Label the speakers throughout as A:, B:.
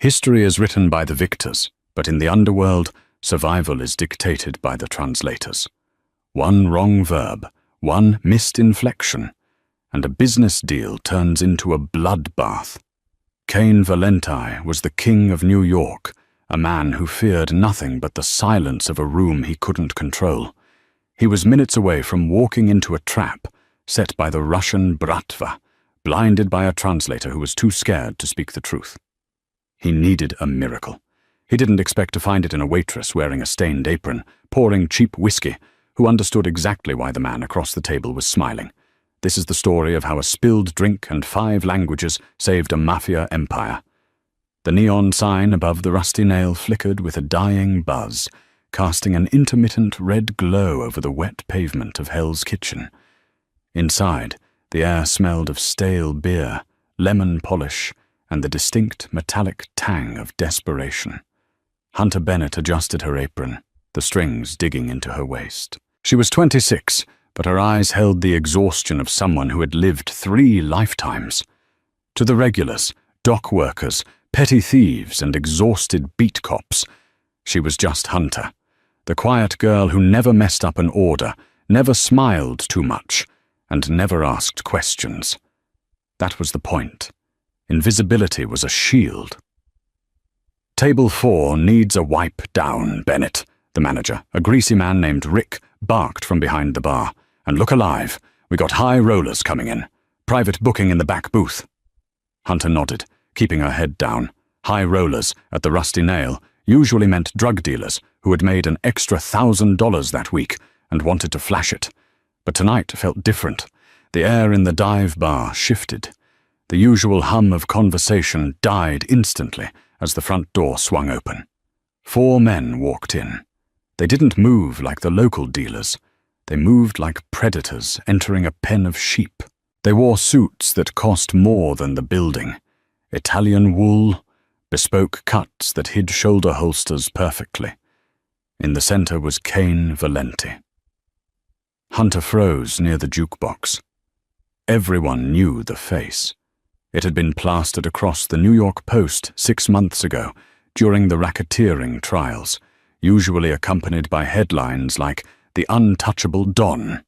A: History is written by the victors, but in the underworld, survival is dictated by the translators. One wrong verb, one missed inflection, and a business deal turns into a bloodbath. Cain Valenti was the king of New York, a man who feared nothing but the silence of a room he couldn't control. He was minutes away from walking into a trap set by the Russian Bratva, blinded by a translator who was too scared to speak the truth. He needed a miracle. He didn't expect to find it in a waitress wearing a stained apron, pouring cheap whiskey, who understood exactly why the man across the table was smiling. This is the story of how a spilled drink and 5 languages saved a mafia empire. The neon sign above the rusty nail flickered with a dying buzz, casting an intermittent red glow over the wet pavement of Hell's Kitchen. Inside, the air smelled of stale beer, lemon polish, and the distinct metallic tang of desperation. Hunter Bennett adjusted her apron, the strings digging into her waist. She was 26, but her eyes held the exhaustion of someone who had lived 3 lifetimes. To the regulars, dock workers, petty thieves, and exhausted beat cops, she was just Hunter, the quiet girl who never messed up an order, never smiled too much, and never asked questions. That was the point. Invisibility was a shield. Table 4 needs a wipe down, Bennett, the manager, a greasy man named Rick, barked from behind the bar. And look alive, we got high rollers coming in. Private booking in the back booth. Hunter nodded, keeping her head down. High rollers, at the Rusty Nail, usually meant drug dealers who had made an extra $1,000 that week and wanted to flash it. But tonight felt different. The air in the dive bar shifted. The usual hum of conversation died instantly as the front door swung open. 4 men walked in. They didn't move like the local dealers. They moved like predators entering a pen of sheep. They wore suits that cost more than the building. Italian wool, bespoke cuts that hid shoulder holsters perfectly. In the center was Cain Valenti. Hunter froze near the jukebox. Everyone knew the face. It had been plastered across the New York Post 6 months ago during the racketeering trials, usually accompanied by headlines like "The Untouchable Don."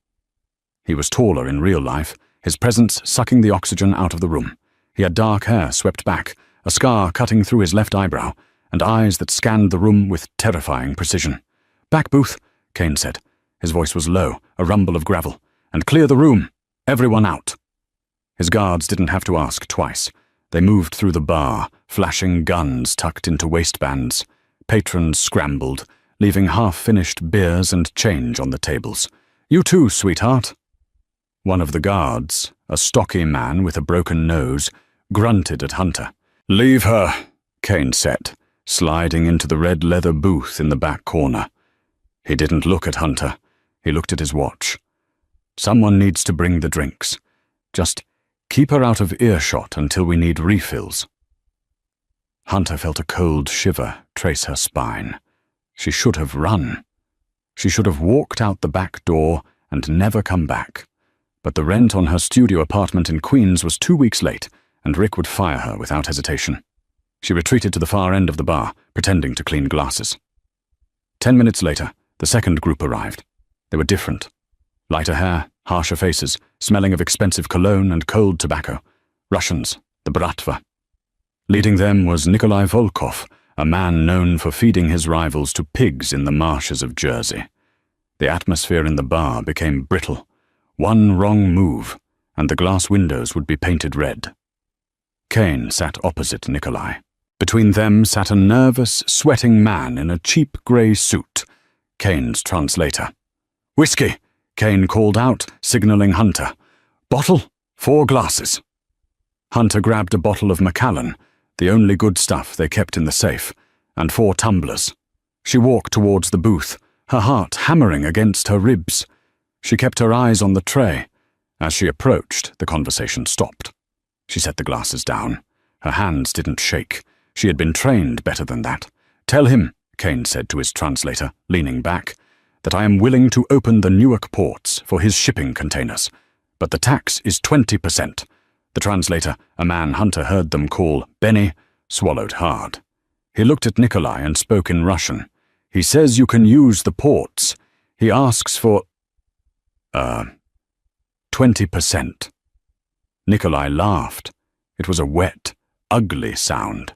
A: He was taller in real life, his presence sucking the oxygen out of the room. He had dark hair swept back, a scar cutting through his left eyebrow, and eyes that scanned the room with terrifying precision. "Back booth," Cain said. His voice was low, a rumble of gravel. "And clear the room. Everyone out." His guards didn't have to ask twice. They moved through the bar, flashing guns tucked into waistbands. Patrons scrambled, leaving half-finished beers and change on the tables. "You too, sweetheart." One of the guards, a stocky man with a broken nose, grunted at Hunter. "Leave her," Cain said, sliding into the red leather booth in the back corner. He didn't look at Hunter. He looked at his watch. "Someone needs to bring the drinks. Just keep her out of earshot until we need refills." Hunter felt a cold shiver trace her spine. She should have run. She should have walked out the back door and never come back. But the rent on her studio apartment in Queens was 2 weeks late, and Rick would fire her without hesitation. She retreated to the far end of the bar, pretending to clean glasses. 10 minutes later, the second group arrived. They were different. Lighter hair, harsher faces, smelling of expensive cologne and cold tobacco. Russians, the Bratva. Leading them was Nikolai Volkov, a man known for feeding his rivals to pigs in the marshes of Jersey. The atmosphere in the bar became brittle. One wrong move, and the glass windows would be painted red. Cain sat opposite Nikolai. Between them sat a nervous, sweating man in a cheap grey suit, Cain's translator. "Whiskey," Cain called out, signaling Hunter. "Bottle, 4 glasses." Hunter grabbed a bottle of Macallan, the only good stuff they kept in the safe, and 4 tumblers. She walked towards the booth, her heart hammering against her ribs. She kept her eyes on the tray. As she approached, the conversation stopped. She set the glasses down. Her hands didn't shake. She had been trained better than that. "Tell him," Cain said to his translator, leaning back, "that I am willing to open the Newark ports for his shipping containers. But the tax is 20%. The translator, a man Hunter heard them call Benny, swallowed hard. He looked at Nikolai and spoke in Russian. He says you can use the ports. He asks for 20%. Nikolai laughed. It was a wet, ugly sound.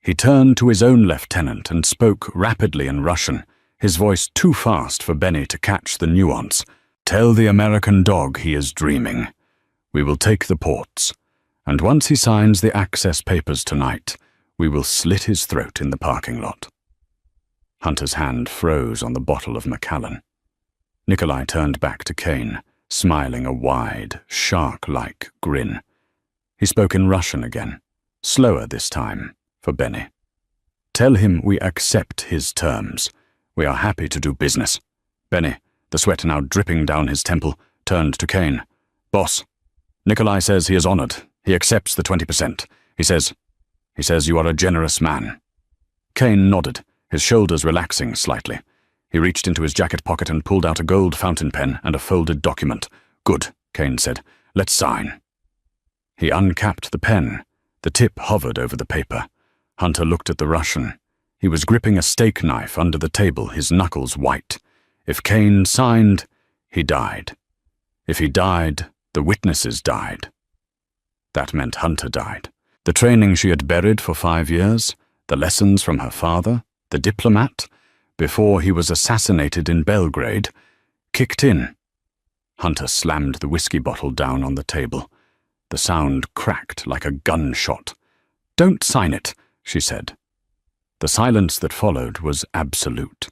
A: He turned to his own lieutenant and spoke rapidly in Russian, his voice too fast for Benny to catch the nuance. Tell the American dog he is dreaming. We will take the ports, and once he signs the access papers tonight, we will slit his throat in the parking lot. Hunter's hand froze on the bottle of Macallan. Nikolai turned back to Kane, smiling a wide, shark-like grin. He spoke in Russian again, slower this time, for Benny. Tell him we accept his terms. We are happy to do business. Benny, the sweat now dripping down his temple, turned to Kane. Boss, Nikolai says he is honored. He accepts the 20%. He says you are a generous man. Kane nodded, his shoulders relaxing slightly. He reached into his jacket pocket and pulled out a gold fountain pen and a folded document. Good, Kane said. Let's sign. He uncapped the pen. The tip hovered over the paper. Hunter looked at the Russian. He was gripping a steak knife under the table, his knuckles white. If Kane signed, he died. If he died, the witnesses died. That meant Hunter died. The training she had buried for 5 years, the lessons from her father, the diplomat, before he was assassinated in Belgrade, kicked in. Hunter slammed the whiskey bottle down on the table. The sound cracked like a gunshot. Don't sign it, she said. The silence that followed was absolute.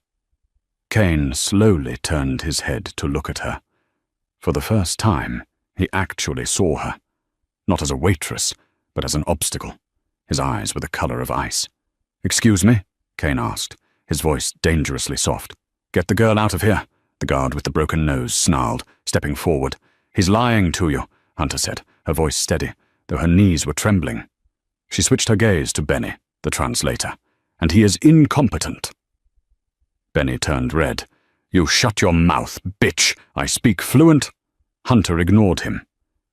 A: Kane slowly turned his head to look at her. For the first time, he actually saw her. Not as a waitress, but as an obstacle. His eyes were the color of ice. Excuse me? Kane asked, his voice dangerously soft. Get the girl out of here, the guard with the broken nose snarled, stepping forward. He's lying to you, Hunter said, her voice steady, though her knees were trembling. She switched her gaze to Benny, the translator. And he is incompetent. Benny turned red. You shut your mouth, bitch. I speak fluent. Hunter ignored him.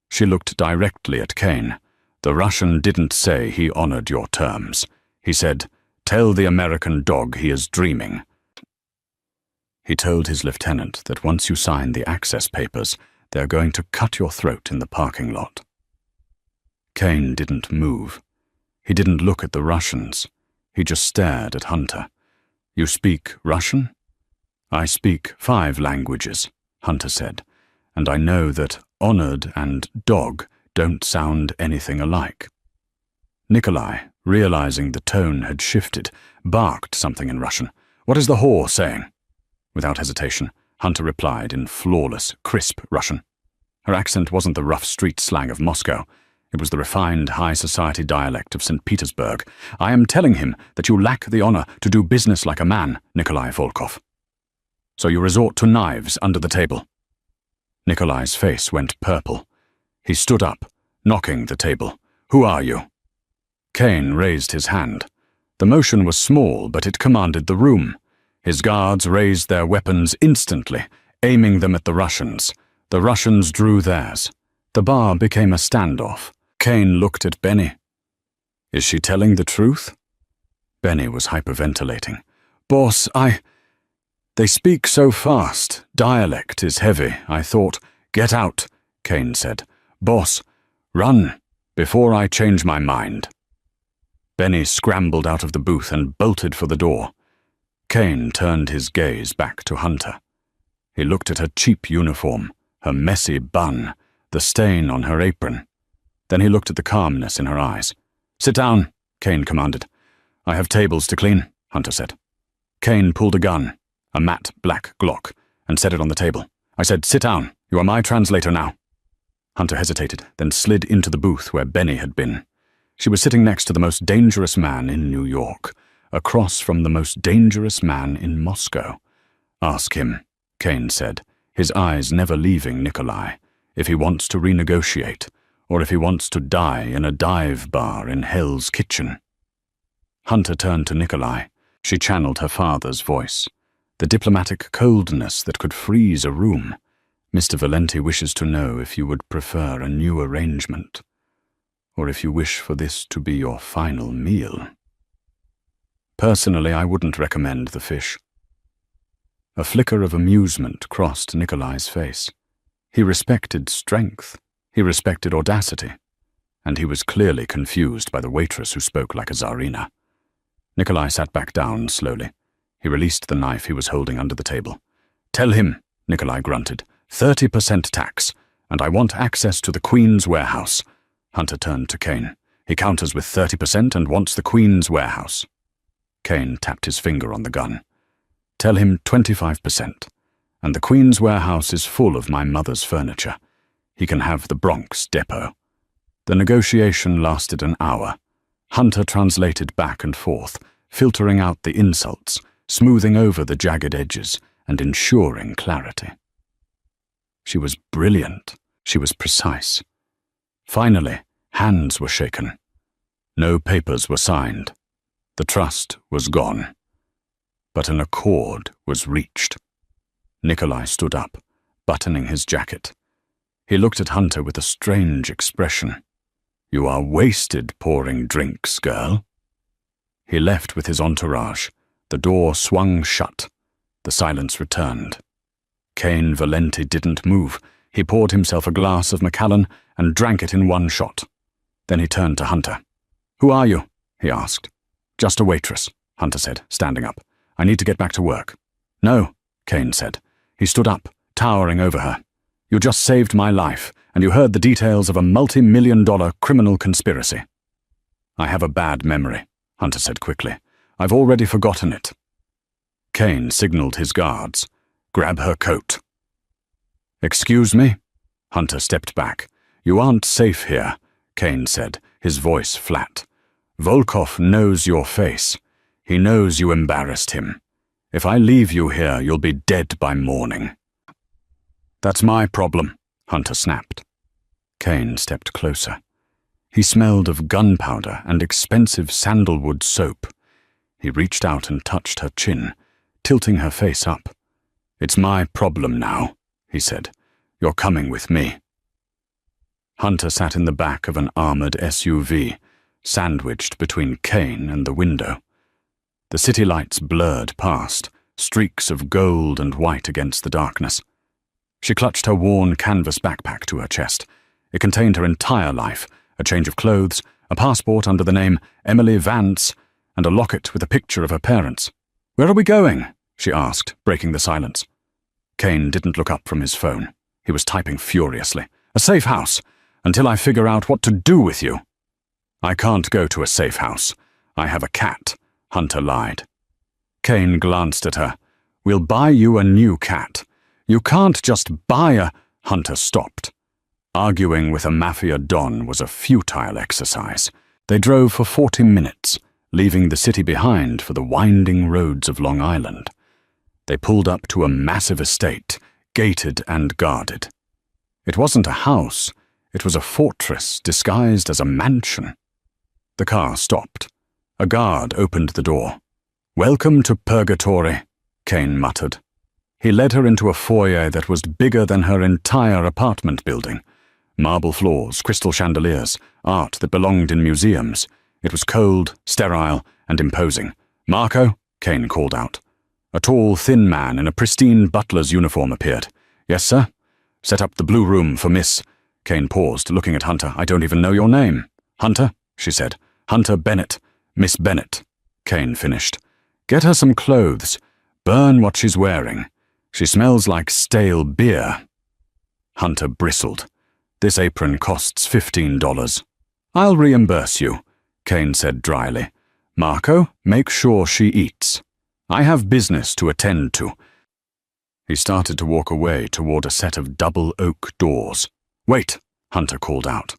A: She looked directly at Kane. The Russian didn't say he honored your terms. He said, tell the American dog he is dreaming. He told his lieutenant that once you sign the access papers, they're going to cut your throat in the parking lot. Kane didn't move. He didn't look at the Russians. He just stared at Hunter. You speak Russian? I speak 5 languages, Hunter said, and I know that honored and dog don't sound anything alike. Nikolai, realizing the tone had shifted, barked something in Russian. What is the whore saying? Without hesitation, Hunter replied in flawless, crisp Russian. Her accent wasn't the rough street slang of Moscow. It was the refined, high-society dialect of St. Petersburg. I am telling him that you lack the honor to do business like a man, Nikolai Volkov. So you resort to knives under the table. Nikolai's face went purple. He stood up, knocking the table. Who are you? Kane raised his hand. The motion was small, but it commanded the room. His guards raised their weapons instantly, aiming them at the Russians. The Russians drew theirs. The bar became a standoff. Kane looked at Benny. Is she telling the truth? Benny was hyperventilating. Boss, They speak so fast. Dialect is heavy, I thought. Get out, Kane said. Boss, run, before I change my mind. Benny scrambled out of the booth and bolted for the door. Kane turned his gaze back to Hunter. He looked at her cheap uniform, her messy bun, the stain on her apron. Then he looked at the calmness in her eyes. Sit down, Kane commanded. I have tables to clean, Hunter said. Kane pulled a gun, a matte black Glock, and set it on the table. I said, sit down. You are my translator now. Hunter hesitated, then slid into the booth where Benny had been. She was sitting next to the most dangerous man in New York, across from the most dangerous man in Moscow. Ask him, Kane said, his eyes never leaving Nikolai, if he wants to renegotiate, or if he wants to die in a dive bar in Hell's Kitchen. Hunter turned to Nikolai. She channeled her father's voice, the diplomatic coldness that could freeze a room. Mr. Valenti wishes to know if you would prefer a new arrangement. or if you wish for this to be your final meal. Personally, I wouldn't recommend the fish. A flicker of amusement crossed Nikolai's face. He respected strength. He respected audacity. And he was clearly confused by the waitress who spoke like a czarina. Nikolai sat back down slowly. He released the knife he was holding under the table. "Tell him," Nikolai grunted, 30% tax, and I want access to the Queen's warehouse." Hunter turned to Kane. "He counters with 30% and wants the Queen's warehouse." Kane tapped his finger on the gun. "Tell him 25%, and the Queen's warehouse is full of my mother's furniture. He can have the Bronx depot." The negotiation lasted an hour. Hunter translated back and forth, filtering out the insults, smoothing over the jagged edges, and ensuring clarity. She was brilliant. She was precise. Finally, hands were shaken. No papers were signed. The trust was gone. But an accord was reached. Nikolai stood up, buttoning his jacket. He looked at Hunter with a strange expression. "You are wasted pouring drinks, girl." He left with his entourage. The door swung shut. The silence returned. Kane Valenti didn't move. He poured himself a glass of Macallan and drank it in one shot. Then he turned to Hunter. "Who are you?" he asked. "Just a waitress," Hunter said, standing up. "I need to get back to work." "No," Kane said. He stood up, towering over her. "You just saved my life, and you heard the details of a multi-million-dollar criminal conspiracy." "I have a bad memory," Hunter said quickly. "I've already forgotten it." Kane signaled his guards. "Grab her coat." "Excuse me?" Hunter stepped back. "You aren't safe here," Kane said, his voice flat. "Volkov knows your face. He knows you embarrassed him. If I leave you here, you'll be dead by morning." "That's my problem," Hunter snapped. Kane stepped closer. He smelled of gunpowder and expensive sandalwood soap. He reached out and touched her chin, tilting her face up. "It's my problem now," he said. "You're coming with me." Hunter sat in the back of an armored SUV, sandwiched between Kane and the window. The city lights blurred past, streaks of gold and white against the darkness. She clutched her worn canvas backpack to her chest. It contained her entire life, a change of clothes, a passport under the name Emily Vance, and a locket with a picture of her parents. "Where are we going?" she asked, breaking the silence. Kane didn't look up from his phone. He was typing furiously. "A safe house, until I figure out what to do with you." "I can't go to a safe house. I have a cat," Hunter lied. Kane glanced at her. "We'll buy you a new cat." "You can't just buy a—" Hunter stopped. Arguing with a mafia don was a futile exercise. They drove for 40 minutes, leaving the city behind for the winding roads of Long Island. They pulled up to a massive estate, gated and guarded. It wasn't a house. It was a fortress disguised as a mansion. The car stopped. A guard opened the door. "Welcome to Purgatory," Kane muttered. He led her into a foyer that was bigger than her entire apartment building. Marble floors, crystal chandeliers, art that belonged in museums. It was cold, sterile, and imposing. "Marco," Kane called out. A tall, thin man in a pristine butler's uniform appeared. "Yes, sir?" "Set up the blue room for Miss—" Kane paused, looking at Hunter. "I don't even know your name." "Hunter," she said. "Hunter Bennett. Miss Bennett," Kane finished. "Get her some clothes. Burn what she's wearing. She smells like stale beer." Hunter bristled. "This apron costs $15. "I'll reimburse you," Kane said dryly. "Marco, make sure she eats. I have business to attend to." He started to walk away toward a set of double oak doors. "Wait," Hunter called out.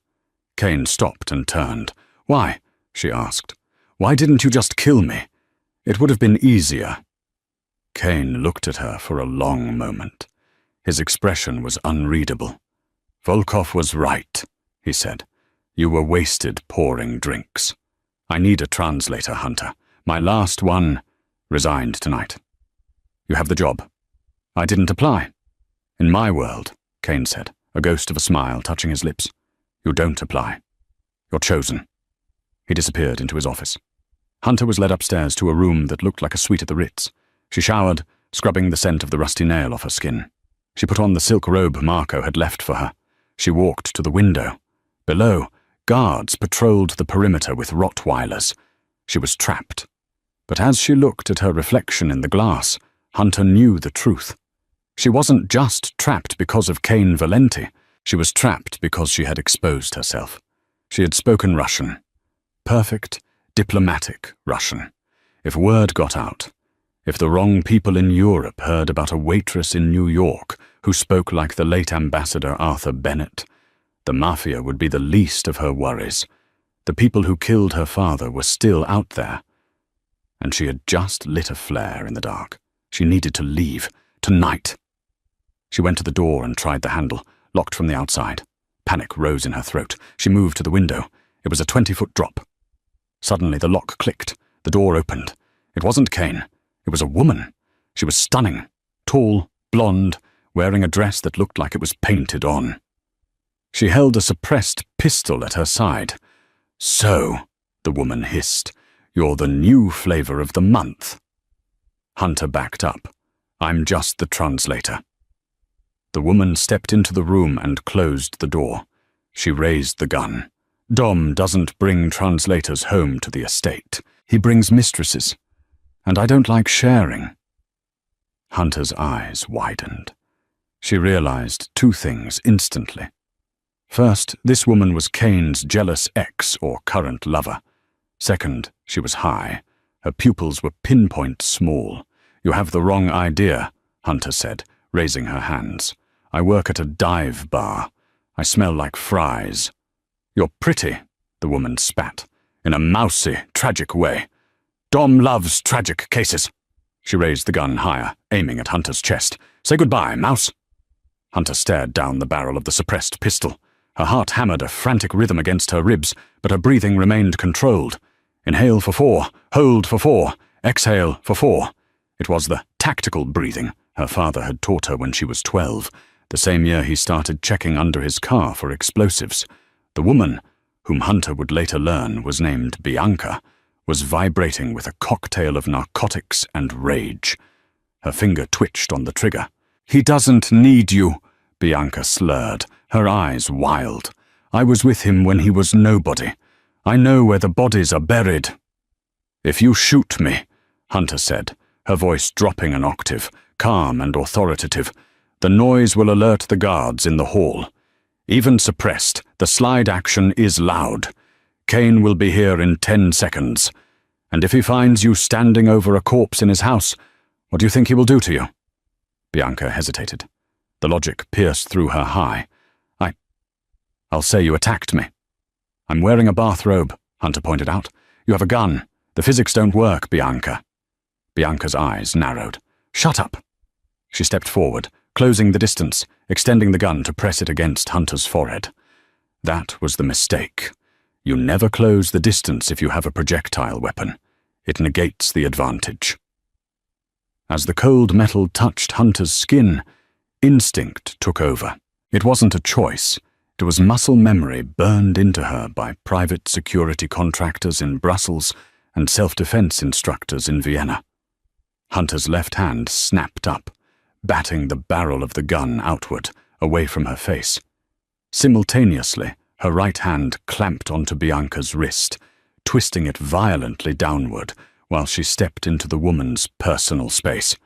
A: Kane stopped and turned. "Why?" she asked. "Why didn't you just kill me? It would have been easier." Kane looked at her for a long moment. His expression was unreadable. "Volkov was right," he said. "You were wasted pouring drinks. I need a translator, Hunter. My last one resigned tonight. You have the job." "I didn't apply." "In my world," Kane said, a ghost of a smile touching his lips, "you don't apply. You're chosen." He disappeared into his office. Hunter was led upstairs to a room that looked like a suite at the Ritz. She showered, scrubbing the scent of the rusty nail off her skin. She put on the silk robe Marco had left for her. She walked to the window. Below, guards patrolled the perimeter with Rottweilers. She was trapped. But as she looked at her reflection in the glass, Hunter knew the truth. She wasn't just trapped because of Cain Valenti. She was trapped because she had exposed herself. She had spoken Russian. Perfect, diplomatic Russian. If word got out, if the wrong people in Europe heard about a waitress in New York who spoke like the late Ambassador Arthur Bennett, the Mafia would be the least of her worries. The people who killed her father were still out there. And she had just lit a flare in the dark. She needed to leave, tonight. She went to the door and tried the handle, locked from the outside. Panic rose in her throat. She moved to the window. It was a 20-foot drop. Suddenly the lock clicked. The door opened. It wasn't Cain. It was a woman. She was stunning, tall, blonde, wearing a dress that looked like it was painted on. She held a suppressed pistol at her side. "So," the woman hissed, "you're the new flavor of the month." Hunter backed up. "I'm just the translator." The woman stepped into the room and closed the door. She raised the gun. "Dom doesn't bring translators home to the estate. He brings mistresses. And I don't like sharing." Hunter's eyes widened. She realized two things instantly. First, this woman was Cain's jealous ex or current lover. Second, she was high. Her pupils were pinpoint small. "You have the wrong idea," Hunter said, raising her hands. "I work at a dive bar. I smell like fries." "You're pretty," the woman spat, in a mousy, tragic way. "Dom loves tragic cases." She raised the gun higher, aiming at Hunter's chest. "Say goodbye, mouse." Hunter stared down the barrel of the suppressed pistol. Her heart hammered a frantic rhythm against her ribs, but her breathing remained controlled. Inhale for 4, hold for 4, exhale for 4. It was the tactical breathing her father had taught her when she was 12, the same year he started checking under his car for explosives. The woman, whom Hunter would later learn was named Bianca, was vibrating with a cocktail of narcotics and rage. Her finger twitched on the trigger. "He doesn't need you," Bianca slurred, her eyes wild. "I was with him when he was nobody. I know where the bodies are buried." "If you shoot me," Hunter said, her voice dropping an octave, calm and authoritative, "the noise will alert the guards in the hall. Even suppressed, the slide action is loud. Cain will be here in 10 seconds. And if he finds you standing over a corpse in his house, what do you think he will do to you?" Bianca hesitated. The logic pierced through her high. I'll say you attacked me." "I'm wearing a bathrobe," Hunter pointed out. "You have a gun. The physics don't work, Bianca." Bianca's eyes narrowed. "Shut up." She stepped forward, closing the distance, extending the gun to press it against Hunter's forehead. That was the mistake. You never close the distance if you have a projectile weapon. It negates the advantage. As the cold metal touched Hunter's skin, instinct took over. It wasn't a choice. It was muscle memory burned into her by private security contractors in Brussels and self-defense instructors in Vienna. Hunter's left hand snapped up, batting the barrel of the gun outward, away from her face. Simultaneously, her right hand clamped onto Bianca's wrist, twisting it violently downward while she stepped into the woman's personal space.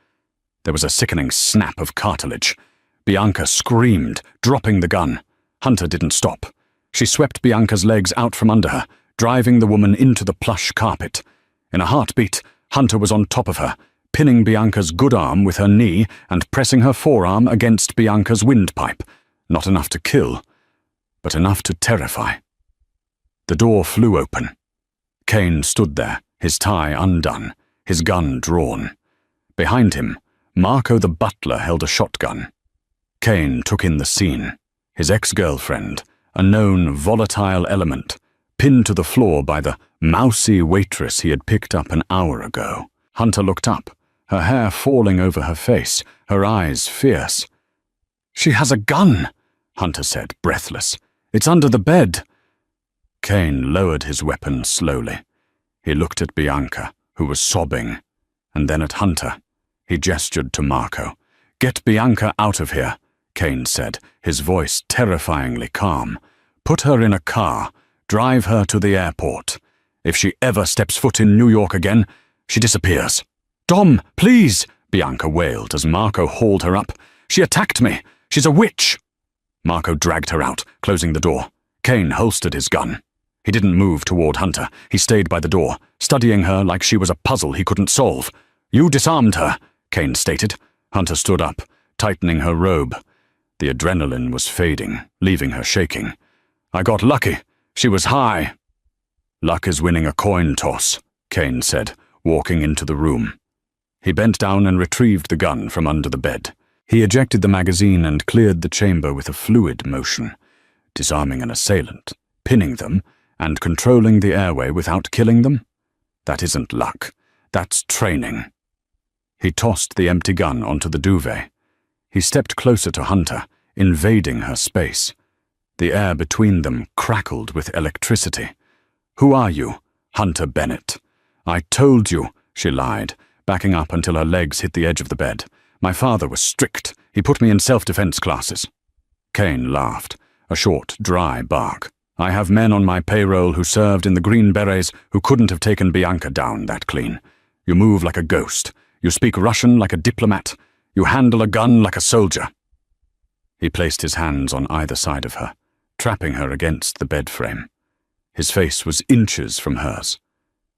A: There was a sickening snap of cartilage. Bianca screamed, dropping the gun. Hunter didn't stop. She swept Bianca's legs out from under her, driving the woman into the plush carpet. In a heartbeat, Hunter was on top of her, pinning Bianca's good arm with her knee and pressing her forearm against Bianca's windpipe. Not enough to kill, but enough to terrify. The door flew open. Cain stood there, his tie undone, his gun drawn. Behind him, Marco the butler held a shotgun. Cain took in the scene. His ex-girlfriend, a known volatile element, pinned to the floor by the mousy waitress he had picked up an hour ago. Hunter looked up, her hair falling over her face, her eyes fierce. "She has a gun," Hunter said, breathless. "It's under the bed." Kane lowered his weapon slowly. He looked at Bianca, who was sobbing, and then at Hunter. He gestured to Marco. "Get Bianca out of here," Kane said, his voice terrifyingly calm. "Put her in a car. Drive her to the airport. If she ever steps foot in New York again, she disappears." "Dom, please!" Bianca wailed as Marco hauled her up. "She attacked me. She's a witch." Marco dragged her out, closing the door. Kane holstered his gun. He didn't move toward Hunter. He stayed by the door, studying her like she was a puzzle he couldn't solve. "You disarmed her," Kane stated. Hunter stood up, tightening her robe. The adrenaline was fading, leaving her shaking. "I got lucky. She was high." "Luck is winning a coin toss," Kane said, walking into the room. He bent down and retrieved the gun from under the bed. He ejected the magazine and cleared the chamber with a fluid motion, disarming an assailant, pinning them, and controlling the airway without killing them. That isn't luck. That's training. He tossed the empty gun onto the duvet. He stepped closer to Hunter, invading her space. The air between them crackled with electricity. "Who are you?" "Hunter Bennett." "I told you," she lied, backing up until her legs hit the edge of the bed. "My father was strict. He put me in self-defense classes." Kane laughed, a short, dry bark. "I have men on my payroll who served in the Green Berets who couldn't have taken Bianca down that clean. You move like a ghost. You speak Russian like a diplomat. You handle a gun like a soldier." He placed his hands on either side of her, trapping her against the bed frame. His face was inches from hers.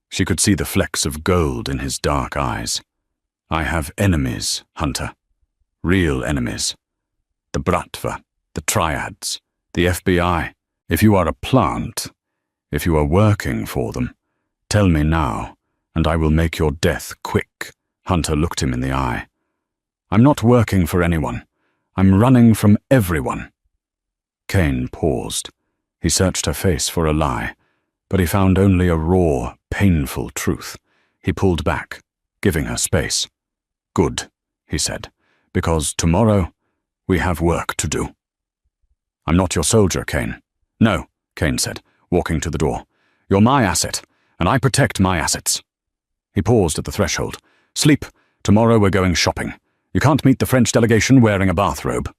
A: She could see the flecks of gold in his dark eyes. "I have enemies, Hunter. Real enemies. The Bratva, the Triads, the FBI. If you are a plant, if you are working for them, tell me now, and I will make your death quick." Hunter looked him in the eye. "I'm not working for anyone. I'm running from everyone." Kane paused. He searched her face for a lie, but he found only a raw, painful truth. He pulled back, giving her space. "Good," he said, "because tomorrow we have work to do." "I'm not your soldier, Kane." "No," Kane said, walking to the door. "You're my asset, and I protect my assets." He paused at the threshold. "Sleep. Tomorrow we're going shopping. You can't meet the French delegation wearing a bathrobe."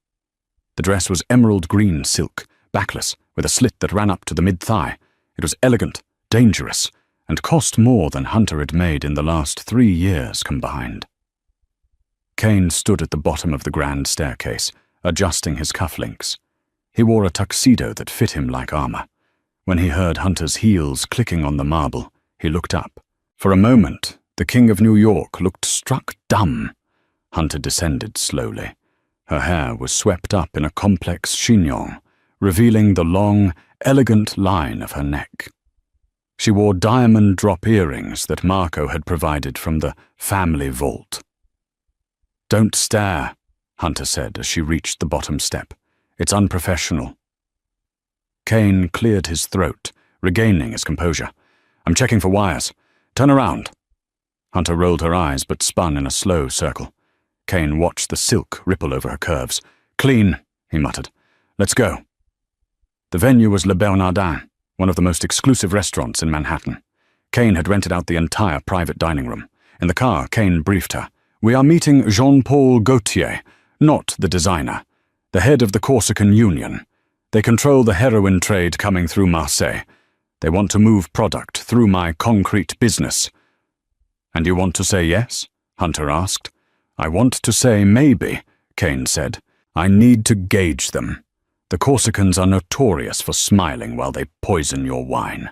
A: The dress was emerald green silk, backless, with a slit that ran up to the mid-thigh. It was elegant, dangerous, and cost more than Hunter had made in the last 3 years combined. Kane stood at the bottom of the grand staircase, adjusting his cufflinks. He wore a tuxedo that fit him like armor. When he heard Hunter's heels clicking on the marble, he looked up. For a moment, the King of New York looked struck dumb. Hunter descended slowly. Her hair was swept up in a complex chignon, revealing the long, elegant line of her neck. She wore diamond drop earrings that Marco had provided from the family vault. "Don't stare," Hunter said as she reached the bottom step. "It's unprofessional." Kane cleared his throat, regaining his composure. "I'm checking for wires. Turn around." Hunter rolled her eyes but spun in a slow circle. Kane watched the silk ripple over her curves. "Clean," he muttered. "Let's go." The venue was Le Bernardin, one of the most exclusive restaurants in Manhattan. Kane had rented out the entire private dining room. In the car, Kane briefed her. "We are meeting Jean-Paul Gaultier, not the designer, the head of the Corsican Union. They control the heroin trade coming through Marseille. They want to move product through my concrete business." "And you want to say yes?" Hunter asked. "I want to say maybe," Kane said. "I need to gauge them. The Corsicans are notorious for smiling while they poison your wine.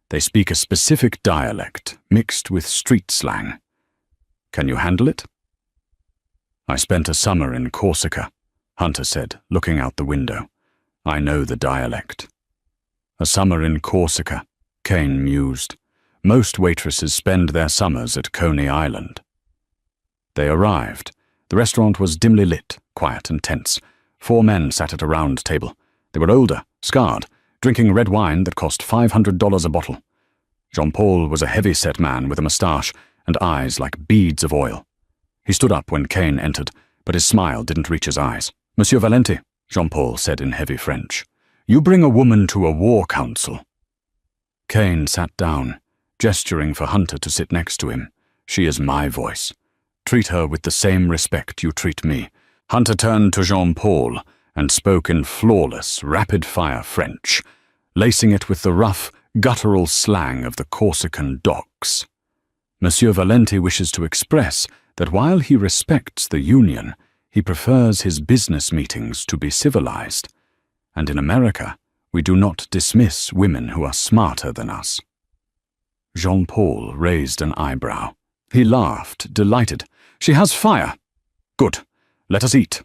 A: They speak a specific dialect, mixed with street slang. Can you handle it?" "I spent a summer in Corsica," Hunter said, looking out the window. "I know the dialect." "A summer in Corsica," Kane mused. "Most waitresses spend their summers at Coney Island." They arrived. The restaurant was dimly lit, quiet and tense. 4 men sat at a round table. They were older, scarred, drinking red wine that cost $500 a bottle. Jean-Paul was a heavy-set man with a moustache and eyes like beads of oil. He stood up when Kane entered, but his smile didn't reach his eyes. "Monsieur Valenti," Jean-Paul said in heavy French, "you bring a woman to a war council. Kane sat down, gesturing for Hunter to sit next to him. She is my voice. Treat her with the same respect you treat me. Hunter turned to Jean-Paul and spoke in flawless, rapid-fire French, lacing it with the rough, guttural slang of the Corsican docks. Monsieur Valenti wishes to express that while he respects the union, he prefers his business meetings to be civilized, and in America, we do not dismiss women who are smarter than us. Jean-Paul raised an eyebrow. He laughed, delighted. She has fire. Good. Let us eat.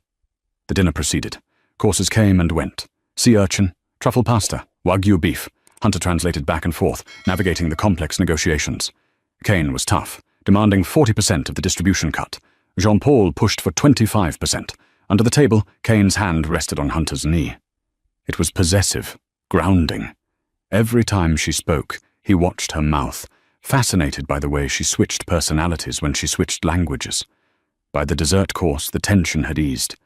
A: The dinner proceeded. Courses came and went. Sea urchin, truffle pasta, Wagyu beef. Hunter translated back and forth, navigating the complex negotiations. Kane was tough, demanding 40% of the distribution cut. Jean-Paul pushed for 25%. Under the table, Kane's hand rested on Hunter's knee. It was possessive, grounding. Every time she spoke, he watched her mouth, fascinated by the way she switched personalities when she switched languages. By the dessert course, the tension had eased.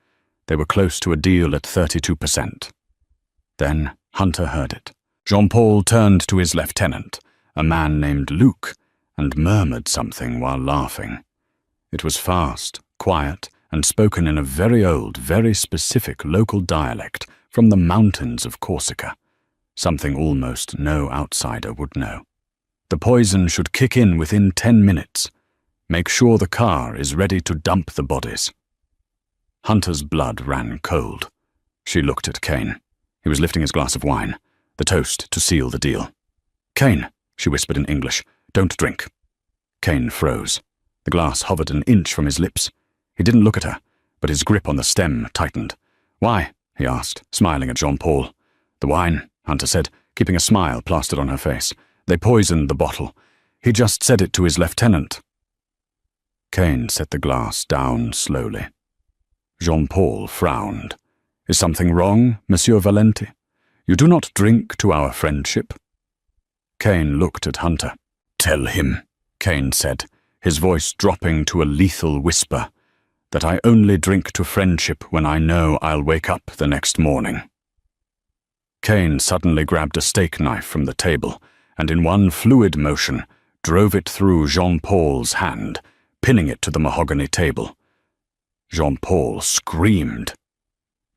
A: They were close to a deal at 32%. Then Hunter heard it. Jean-Paul turned to his lieutenant, a man named Luc, and murmured something while laughing. It was fast, quiet, and spoken in a very old, very specific local dialect from the mountains of Corsica, something almost no outsider would know. The poison should kick in within 10 minutes. Make sure the car is ready to dump the bodies. Hunter's blood ran cold. She looked at Kane. He was lifting his glass of wine, the toast to seal the deal. "Kane," she whispered in English, "don't drink." Kane froze. The glass hovered an inch from his lips. He didn't look at her, but his grip on the stem tightened. "Why?" he asked, smiling at Jean-Paul. "The wine," Hunter said, keeping a smile plastered on her face. "They poisoned the bottle. He just said it to his lieutenant." Kane set the glass down slowly. Jean-Paul frowned. "Is something wrong, Monsieur Valenti? You do not drink to our friendship?" Kane looked at Hunter. "Tell him," Kane said, his voice dropping to a lethal whisper, "that I only drink to friendship when I know I'll wake up the next morning." Kane suddenly grabbed a steak knife from the table and in one fluid motion drove it through Jean-Paul's hand, pinning it to the mahogany table. Jean-Paul screamed.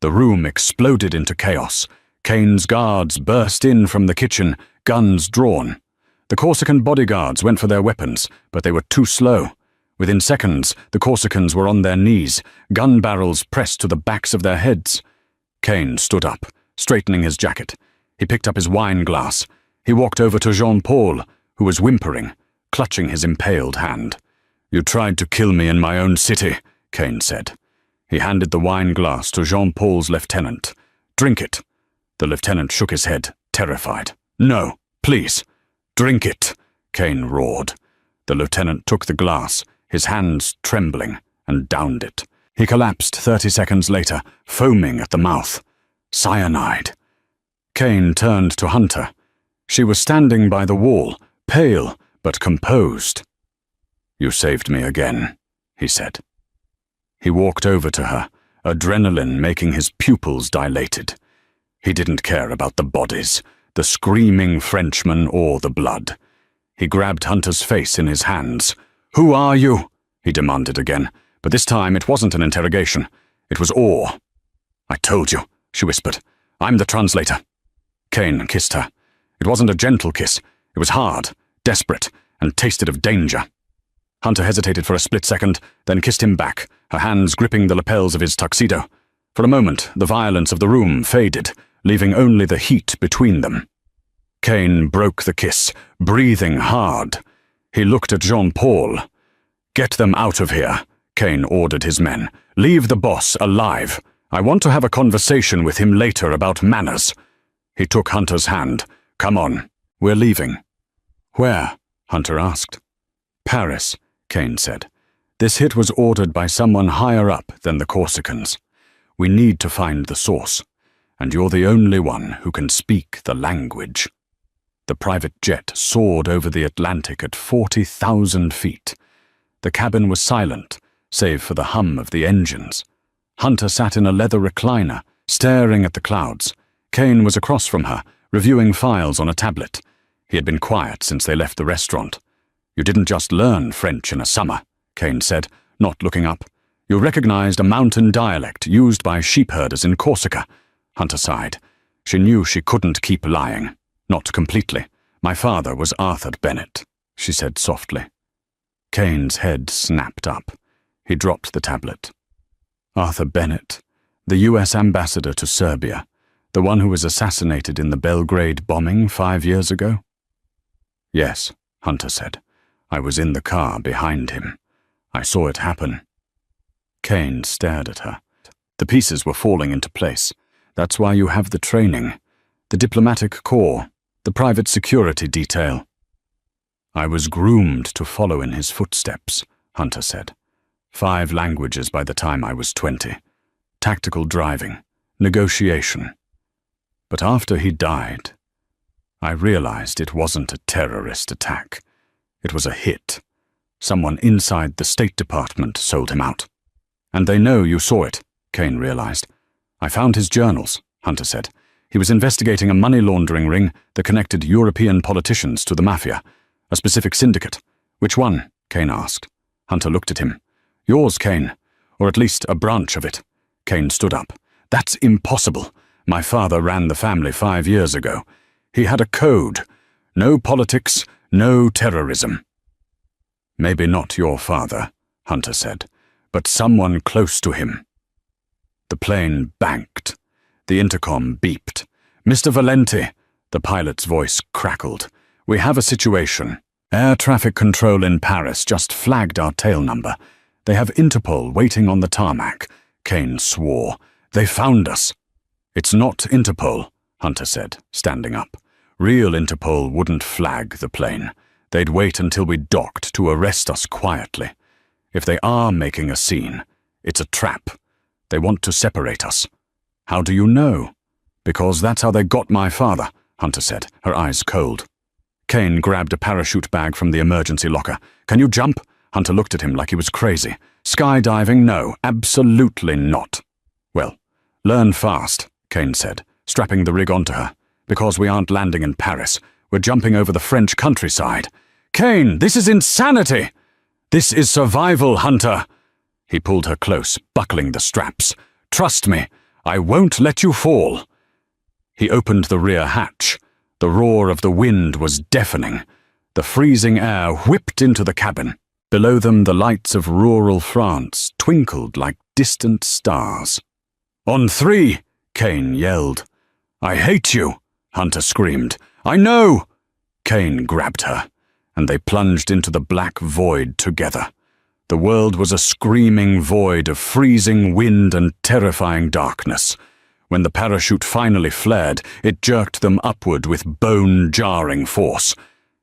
A: The room exploded into chaos. Kane's guards burst in from the kitchen, guns drawn. The Corsican bodyguards went for their weapons, but they were too slow. Within seconds, the Corsicans were on their knees, gun barrels pressed to the backs of their heads. Kane stood up, straightening his jacket. He picked up his wine glass. He walked over to Jean-Paul, who was whimpering, clutching his impaled hand. "You tried to kill me in my own city," Kane said. He handed the wine glass to Jean-Paul's lieutenant. "Drink it." The lieutenant shook his head, terrified. "No, please. Drink it," Kane roared. The lieutenant took the glass, his hands trembling, and downed it. He collapsed 30 seconds later, foaming at the mouth. Cyanide. Kane turned to Hunter. She was standing by the wall, pale but composed. "You saved me again," he said. He walked over to her, adrenaline making his pupils dilated. He didn't care about the bodies, the screaming Frenchman or the blood. He grabbed Hunter's face in his hands. "Who are you?" he demanded again, but this time it wasn't an interrogation. It was awe. "I told you," she whispered. "I'm the translator." Kane kissed her. It wasn't a gentle kiss. It was hard, desperate, and tasted of danger. Hunter hesitated for a split second, then kissed him back, her hands gripping the lapels of his tuxedo. For a moment, the violence of the room faded, leaving only the heat between them. Kane broke the kiss, breathing hard. He looked at Jean-Paul. "Get them out of here," Kane ordered his men. "Leave the boss alive. I want to have a conversation with him later about manners." He took Hunter's hand. "Come on, we're leaving." "Where?" Hunter asked. "Paris," Kane said. "This hit was ordered by someone higher up than the Corsicans. We need to find the source, and you're the only one who can speak the language." The private jet soared over the Atlantic at 40,000 feet. The cabin was silent, save for the hum of the engines. Hunter sat in a leather recliner, staring at the clouds. Kane was across from her, reviewing files on a tablet. He had been quiet since they left the restaurant. "You didn't just learn French in a summer," Kane said, not looking up. "You recognized a mountain dialect used by sheepherders in Corsica." Hunter sighed. She knew she couldn't keep lying. "Not completely. My father was Arthur Bennett," she said softly. Kane's head snapped up. He dropped the tablet. "Arthur Bennett, the U.S. ambassador to Serbia, the one who was assassinated in the Belgrade bombing 5 years ago?" "Yes," Hunter said. "I was in the car behind him. I saw it happen." Kane stared at her. The pieces were falling into place. "That's why you have the training, the diplomatic corps, the private security detail." "I was groomed to follow in his footsteps," Hunter said. 5 languages by the time I was 20. Tactical driving, negotiation. But after he died, I realized it wasn't a terrorist attack. It was a hit. Someone inside the State Department sold him out. "And they know you saw it," Kane realized. "I found his journals," Hunter said. "He was investigating a money laundering ring that connected European politicians to the Mafia, a specific syndicate." "Which one?" Kane asked. Hunter looked at him. "Yours, Kane, or at least a branch of it." Kane stood up. "That's impossible. My father ran the family 5 years ago. He had a code. No politics, no terrorism." "Maybe not your father," Hunter said, "but someone close to him." The plane banked. The intercom beeped. "Mr. Valenti," the pilot's voice crackled. "We have a situation. Air traffic control in Paris just flagged our tail number. They have Interpol waiting on the tarmac." Kane swore. "They found us." "It's not Interpol," Hunter said, standing up. "Real Interpol wouldn't flag the plane. They'd wait until we docked to arrest us quietly. If they are making a scene, it's a trap. They want to separate us." "How do you know?" "Because that's how they got my father," Hunter said, her eyes cold. Kane grabbed a parachute bag from the emergency locker. "Can you jump?" Hunter looked at him like he was crazy. "Skydiving? No, absolutely not." "Well, learn fast," Kane said, strapping the rig onto her. "Because we aren't landing in Paris. We're jumping over the French countryside." "Kane, this is insanity!" "This is survival, Hunter." He pulled her close, buckling the straps. "Trust me, I won't let you fall." He opened the rear hatch. The roar of the wind was deafening. The freezing air whipped into the cabin. Below them, the lights of rural France twinkled like distant stars. "On 3, Kane yelled. "I hate you," Hunter screamed. "I know!" Kane grabbed her, and they plunged into the black void together. The world was a screaming void of freezing wind and terrifying darkness. When the parachute finally flared, it jerked them upward with bone-jarring force.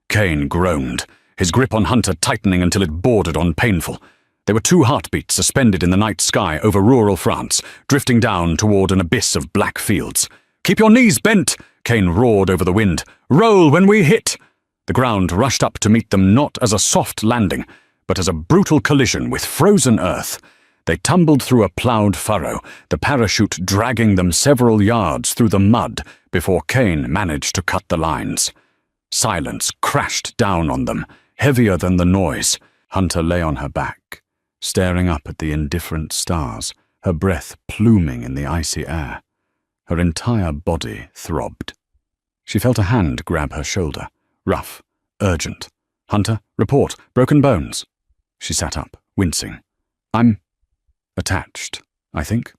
A: Kane groaned, his grip on Hunter tightening until it bordered on painful. There were 2 heartbeats suspended in the night sky over rural France, drifting down toward an abyss of black fields. "Keep your knees bent!" Kane roared over the wind. "Roll when we hit!" The ground rushed up to meet them not as a soft landing, but as a brutal collision with frozen earth. They tumbled through a ploughed furrow, the parachute dragging them several yards through the mud before Kane managed to cut the lines. Silence crashed down on them, heavier than the noise. Hunter lay on her back, staring up at the indifferent stars, her breath pluming in the icy air. Her entire body throbbed. She felt a hand grab her shoulder, rough, urgent. "Hunter, report, broken bones." She sat up, wincing. "I'm attached, I think."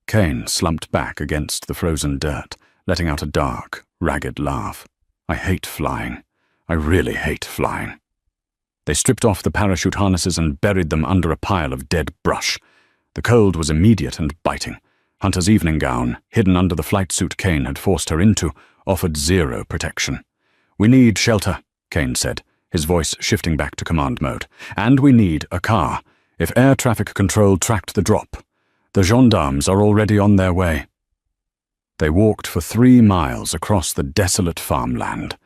A: Kane slumped back against the frozen dirt, letting out a dark, ragged laugh. "I hate flying. I really hate flying." They stripped off the parachute harnesses and buried them under a pile of dead brush. The cold was immediate and biting. Hunter's evening gown, hidden under the flight suit Kane had forced her into, offered 0 protection. "We need shelter," Kane said, his voice shifting back to command mode. "And we need a car. If air traffic control tracked the drop, the gendarmes are already on their way." They walked for 3 miles across the desolate farmland.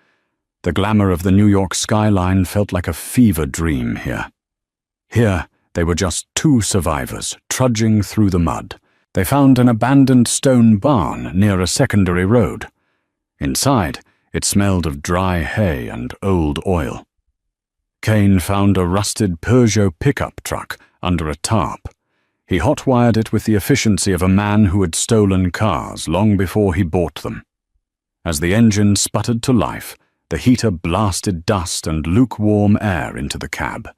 A: The glamour of the New York skyline felt like a fever dream here. Here, they were just 2 survivors, trudging through the mud. They found an abandoned stone barn near a secondary road. Inside, It smelled of dry hay and old oil. Kane found a rusted Peugeot pickup truck under a tarp. He hot-wired it with the efficiency of a man who had stolen cars long before he bought them. As the engine sputtered to life, the heater blasted dust and lukewarm air into the cab.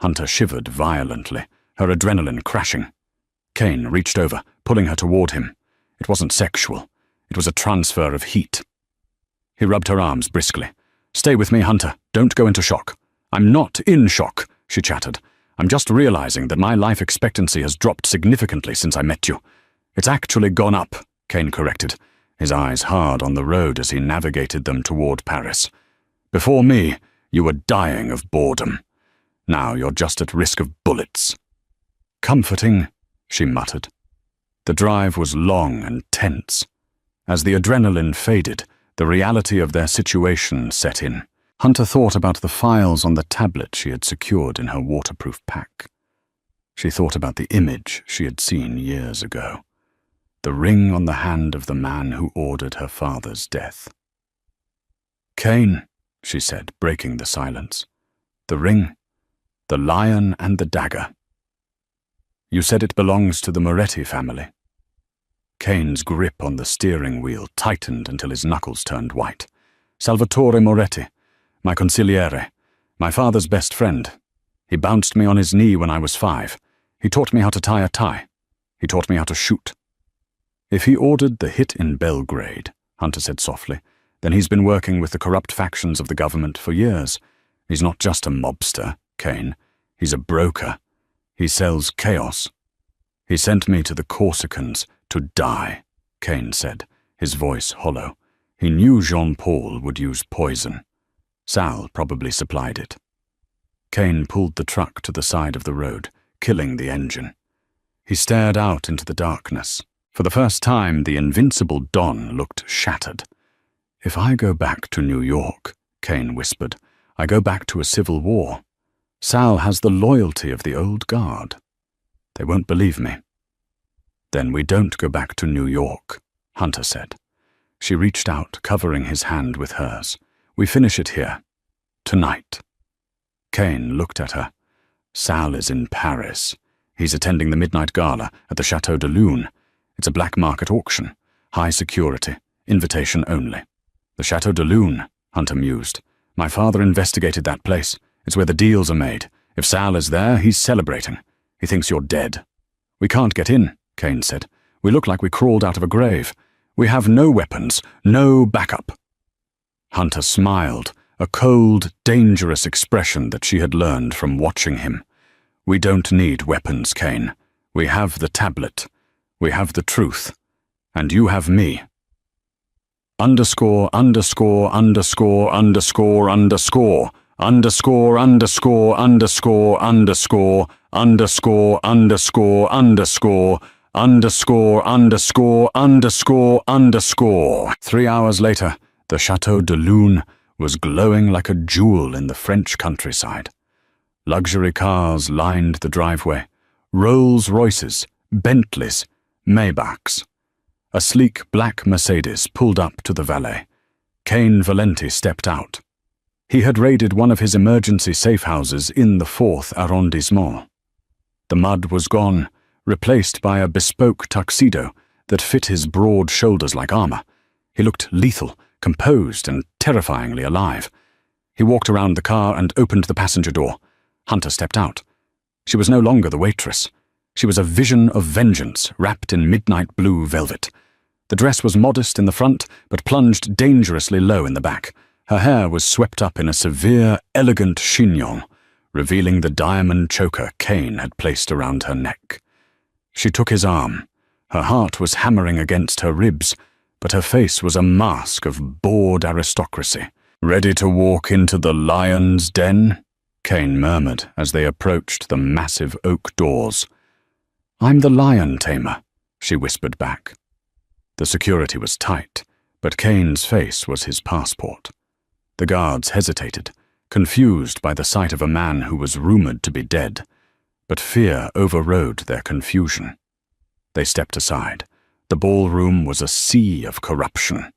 A: Hunter shivered violently, her adrenaline crashing. Kane reached over, pulling her toward him. It wasn't sexual. It was a transfer of heat. He rubbed her arms briskly. "Stay with me, Hunter. Don't go into shock." "I'm not in shock," she chattered. "I'm just realizing that my life expectancy has dropped significantly since I met you." "It's actually gone up," Kane corrected, his eyes hard on the road as he navigated them toward Paris. "Before me, you were dying of boredom. Now you're just at risk of bullets." "Comforting," she muttered. The drive was long and tense. As the adrenaline faded, the reality of their situation set in. Hunter thought about the files on the tablet she had secured in her waterproof pack. She thought about the image she had seen years ago. The ring on the hand of the man who ordered her father's death. "Kane," she said, breaking the silence. "The ring, the lion and the dagger. You said it belongs to the Moretti family." Kane's grip on the steering wheel tightened until his knuckles turned white. "Salvatore Moretti, my consigliere, my father's best friend. He bounced me on his knee when I was 5. He taught me how to tie a tie. He taught me how to shoot." "If he ordered the hit in Belgrade," Hunter said softly, "then he's been working with the corrupt factions of the government for years. He's not just a mobster, Kane. He's a broker. He sells chaos." "He sent me to the Corsicans to die," Kane said, his voice hollow. "He knew Jean-Paul would use poison. Sal probably supplied it." Kane pulled the truck to the side of the road, killing the engine. He stared out into the darkness. For the first time, the invincible Don looked shattered. "If I go back to New York," Kane whispered, "I go back to a civil war. Sal has the loyalty of the old guard. They won't believe me." "Then we don't go back to New York," Hunter said. She reached out, covering his hand with hers. "We finish it here. Tonight." Kane looked at her. "Sal is in Paris. He's attending the midnight gala at the Chateau de Lune. It's a black market auction. High security. Invitation only." "The Chateau de Lune," Hunter mused. "My father investigated that place. It's where the deals are made. If Sal is there, he's celebrating. He thinks you're dead." "We can't get in," Kane said. "We look like we crawled out of a grave. We have no weapons, no backup." Hunter smiled, a cold, dangerous expression that she had learned from watching him. "We don't need weapons, Kane. We have the tablet. We have the truth. And you have me." Underscore, underscore, underscore, underscore, underscore, underscore, underscore, underscore, underscore, underscore, underscore, underscore, underscore, underscore, underscore, underscore. 3 hours later, the Chateau de Lune was glowing like a jewel in the French countryside. Luxury cars lined the driveway. Rolls-Royces, Bentleys, Maybachs. A sleek black Mercedes pulled up to the valet. Kane Valenti stepped out. He had raided one of his emergency safe houses in the 4th arrondissement. The mud was gone, replaced by a bespoke tuxedo that fit his broad shoulders like armor. He looked lethal, composed, and terrifyingly alive. He walked around the car and opened the passenger door. Hunter stepped out. She was no longer the waitress. She was a vision of vengeance wrapped in midnight blue velvet. The dress was modest in the front, but plunged dangerously low in the back. Her hair was swept up in a severe, elegant chignon, revealing the diamond choker Kane had placed around her neck. She took his arm. Her heart was hammering against her ribs, but her face was a mask of bored aristocracy. "Ready to walk into the lion's den?" Kane murmured as they approached the massive oak doors. "I'm the lion tamer," she whispered back. The security was tight, but Kane's face was his passport. The guards hesitated, confused by the sight of a man who was rumored to be dead, but fear overrode their confusion. They stepped aside. The ballroom was a sea of corruption.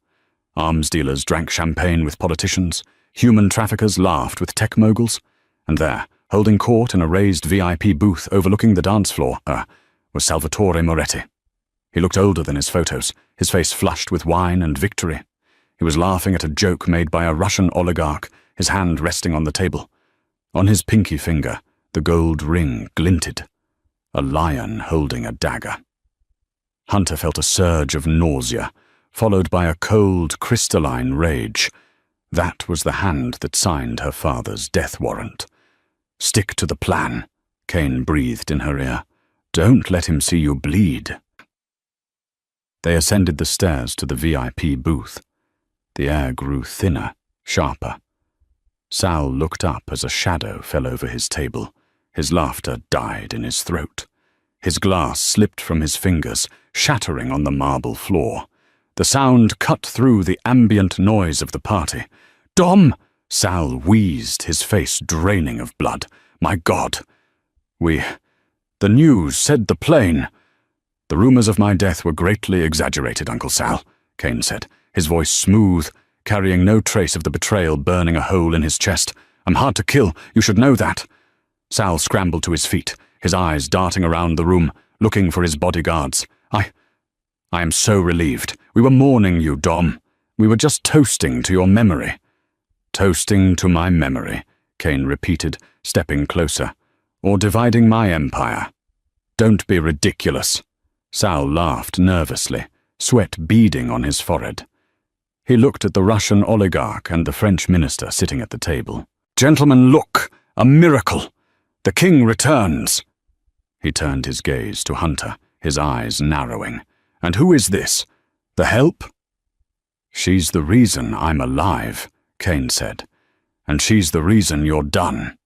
A: Arms dealers drank champagne with politicians. Human traffickers laughed with tech moguls. And there, holding court in a raised VIP booth overlooking the dance floor, was Salvatore Moretti. He looked older than his photos, his face flushed with wine and victory. He was laughing at a joke made by a Russian oligarch, his hand resting on the table. On his pinky finger, the gold ring glinted. A lion holding a dagger. Hunter felt a surge of nausea, followed by a cold, crystalline rage. That was the hand that signed her father's death warrant. "Stick to the plan," Kane breathed in her ear. "Don't let him see you bleed." They ascended the stairs to the VIP booth. The air grew thinner, sharper. Sal looked up as a shadow fell over his table. His laughter died in his throat. His glass slipped from his fingers, shattering on the marble floor. The sound cut through the ambient noise of the party. "Dom!" Sal wheezed, his face draining of blood. "My God! The news said the plane." "The rumors of my death were greatly exaggerated, Uncle Sal," Kane said, his voice smooth, carrying no trace of the betrayal burning a hole in his chest. "I'm hard to kill, you should know that." Sal scrambled to his feet, his eyes darting around the room, looking for his bodyguards. I am so relieved. We were mourning you, Dom. We were just toasting to your memory." "Toasting to my memory," Kane repeated, stepping closer. "Or dividing my empire." "Don't be ridiculous." Sal laughed nervously, sweat beading on his forehead. He looked at the Russian oligarch and the French minister sitting at the table. "Gentlemen, look! A miracle! The king returns!" He turned his gaze to Hunter, his eyes narrowing. "And who is this? The help?" "She's the reason I'm alive," Kane said. "And she's the reason you're done."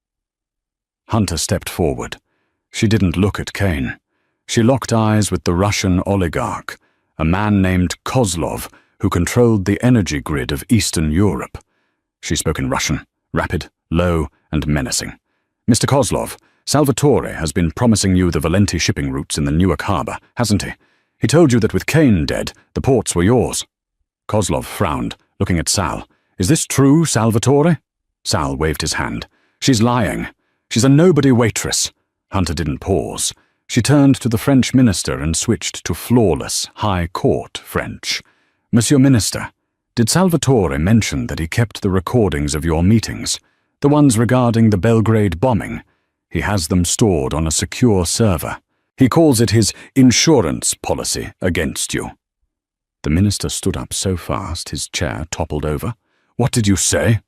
A: Hunter stepped forward. She didn't look at Kane. She locked eyes with the Russian oligarch, a man named Kozlov, who controlled the energy grid of Eastern Europe. She spoke in Russian, rapid, low, and menacing. "Mr. Kozlov, Salvatore has been promising you the Valenti shipping routes in the Newark harbor, hasn't he? He told you that with Kane dead, the ports were yours." Kozlov frowned, looking at Sal. "Is this true, Salvatore?" Sal waved his hand. "She's lying. She's a nobody waitress." Hunter didn't pause. She turned to the French minister and switched to flawless, high court French. "Monsieur Minister, did Salvatore mention that he kept the recordings of your meetings, the ones regarding the Belgrade bombing? He has them stored on a secure server. He calls it his insurance policy against you." The minister stood up so fast his chair toppled over. "What did you say?"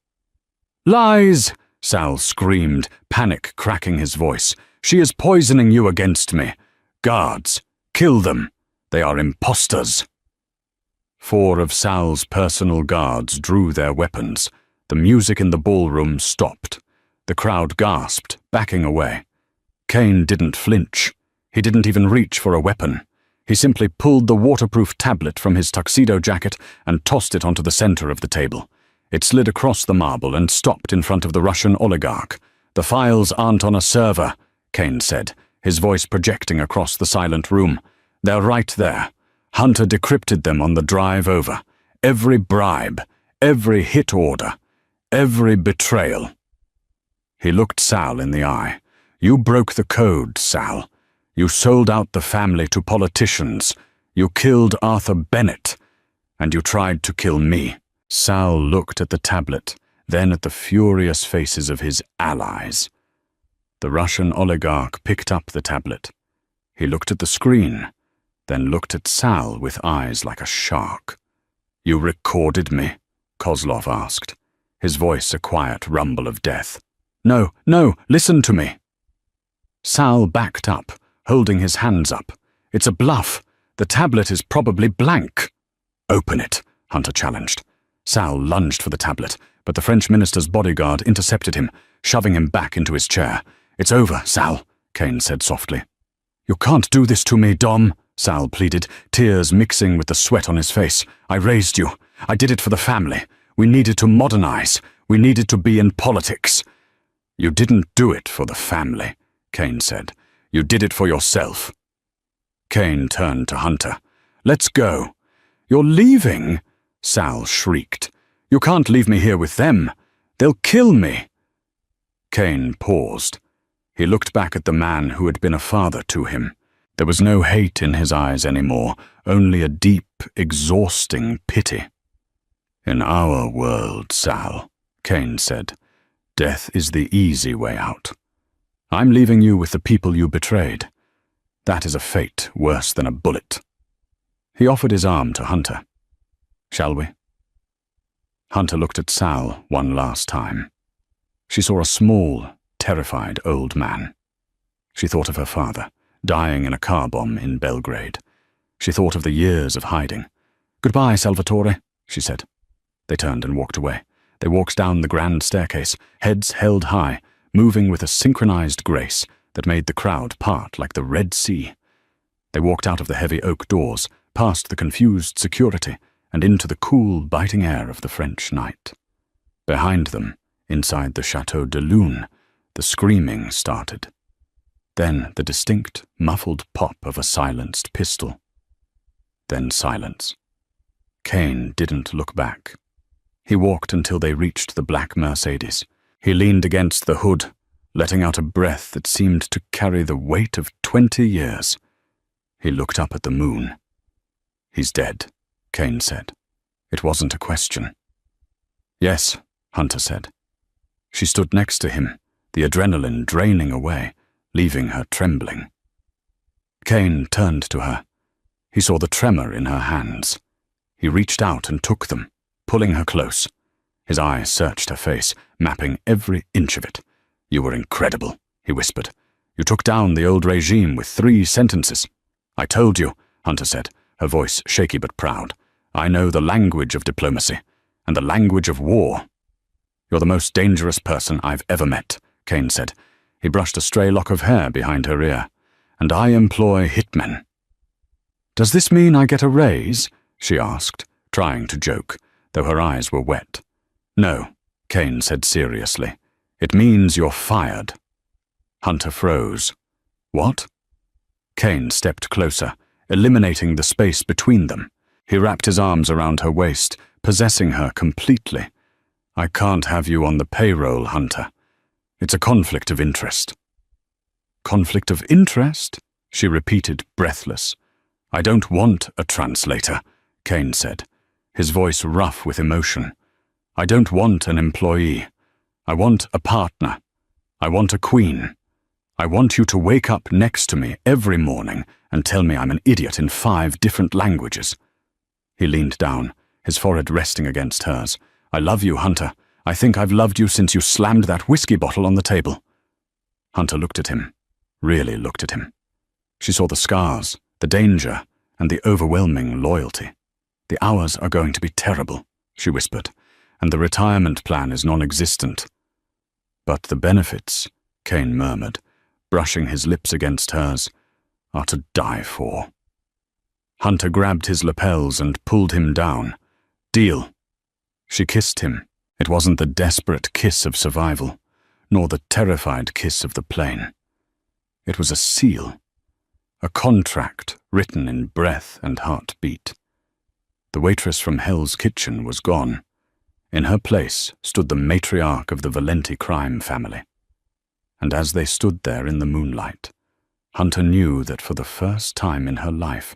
A: "Lies!" Sal screamed, panic cracking his voice. "She is poisoning you against me. Guards, kill them. They are imposters." 4 of Sal's personal guards drew their weapons. The music in the ballroom stopped. The crowd gasped, backing away. Kane didn't flinch. He didn't even reach for a weapon. He simply pulled the waterproof tablet from his tuxedo jacket and tossed it onto the center of the table. It slid across the marble and stopped in front of the Russian oligarch. "The files aren't on a server," Kane said, his voice projecting across the silent room. "They're right there. Hunter decrypted them on the drive over. Every bribe, every hit order, every betrayal." He looked Sal in the eye. "You broke the code, Sal. You sold out the family to politicians. You killed Arthur Bennett. And you tried to kill me." Sal looked at the tablet, then at the furious faces of his allies. The Russian oligarch picked up the tablet. He looked at the screen, then looked at Sal with eyes like a shark. "You recorded me?" Kozlov asked, his voice a quiet rumble of death. No, listen to me." Sal backed up, holding his hands up. "It's a bluff. The tablet is probably blank." "Open it," Hunter challenged. Sal lunged for the tablet, but the French minister's bodyguard intercepted him, shoving him back into his chair. "It's over, Sal," Kane said softly. "You can't do this to me, Dom," Sal pleaded, tears mixing with the sweat on his face. "I raised you. I did it for the family. We needed to modernize. We needed to be in politics." "You didn't do it for the family," Kane said. "You did it for yourself." Kane turned to Hunter. "Let's go." "You're leaving?" Sal shrieked. "You can't leave me here with them. They'll kill me." Kane paused. He looked back at the man who had been a father to him. There was no hate in his eyes anymore, only a deep, exhausting pity. "In our world, Sal," Kane said, "death is the easy way out. I'm leaving you with the people you betrayed. That is a fate worse than a bullet." He offered his arm to Hunter. "Shall we?" Hunter looked at Sal one last time. She saw a small, terrified old man. She thought of her father, dying in a car bomb in Belgrade. She thought of the years of hiding. "Goodbye, Salvatore," she said. They turned and walked away. They walked down the grand staircase, heads held high, moving with a synchronized grace that made the crowd part like the Red Sea. They walked out of the heavy oak doors, past the confused security, and into the cool, biting air of the French night. Behind them, inside the Chateau de Lune, the screaming started. Then the distinct, muffled pop of a silenced pistol. Then silence. Kane didn't look back. He walked until they reached the black Mercedes. He leaned against the hood, letting out a breath that seemed to carry the weight of 20 years. He looked up at the moon. "He's dead," Kane said. It wasn't a question. "Yes," Hunter said. She stood next to him, the adrenaline draining away, leaving her trembling. Kane turned to her. He saw the tremor in her hands. He reached out and took them, pulling her close. His eye searched her face, mapping every inch of it. "You were incredible," he whispered. "You took down the old regime with 3 sentences." "I told you," Hunter said, her voice shaky but proud. "I know the language of diplomacy, and the language of war." "You're the most dangerous person I've ever met," Kane said. He brushed a stray lock of hair behind her ear. "And I employ hitmen." "Does this mean I get a raise?" she asked, trying to joke, though her eyes were wet. "No," Kane said seriously. "It means you're fired." Hunter froze. "What?" Kane stepped closer, eliminating the space between them. He wrapped his arms around her waist, possessing her completely. "I can't have you on the payroll, Hunter. It's a conflict of interest." "Conflict of interest?" she repeated, breathless. "I don't want a translator," Kane said, his voice rough with emotion. "I don't want an employee. I want a partner. I want a queen. I want you to wake up next to me every morning and tell me I'm an idiot in 5 different languages." He leaned down, his forehead resting against hers. "I love you, Hunter. I think I've loved you since you slammed that whiskey bottle on the table." Hunter looked at him, really looked at him. She saw the scars, the danger, and the overwhelming loyalty. "The hours are going to be terrible," she whispered, "and the retirement plan is non-existent." "But the benefits," Kane murmured, brushing his lips against hers, "are to die for." Hunter grabbed his lapels and pulled him down. "Deal." She kissed him. It wasn't the desperate kiss of survival, nor the terrified kiss of the plane. It was a seal, a contract written in breath and heartbeat. The waitress from Hell's Kitchen was gone. In her place stood the matriarch of the Valenti crime family. And as they stood there in the moonlight, Hunter knew that for the first time in her life,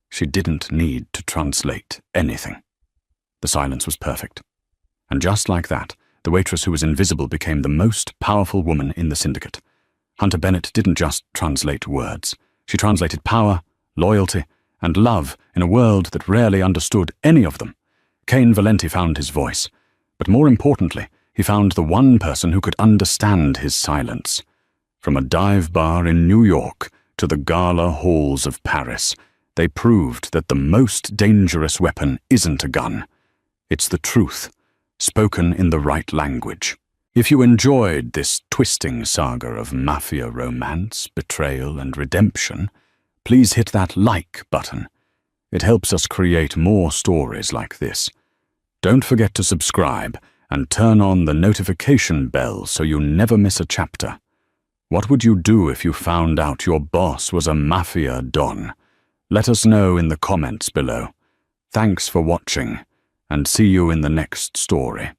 A: she didn't need to translate anything. The silence was perfect. And just like that, the waitress who was invisible became the most powerful woman in the syndicate. Hunter Bennett didn't just translate words. She translated power, loyalty, and love in a world that rarely understood any of them. Kane Valenti found his voice, but more importantly, he found the one person who could understand his silence. From a dive bar in New York to the gala halls of Paris, they proved that the most dangerous weapon isn't a gun. It's the truth, spoken in the right language. If you enjoyed this twisting saga of mafia romance, betrayal, and redemption, please hit that like button. It helps us create more stories like this. Don't forget to subscribe and turn on the notification bell so you never miss a chapter. What would you do if you found out your boss was a mafia don? Let us know in the comments below. Thanks for watching, and see you in the next story.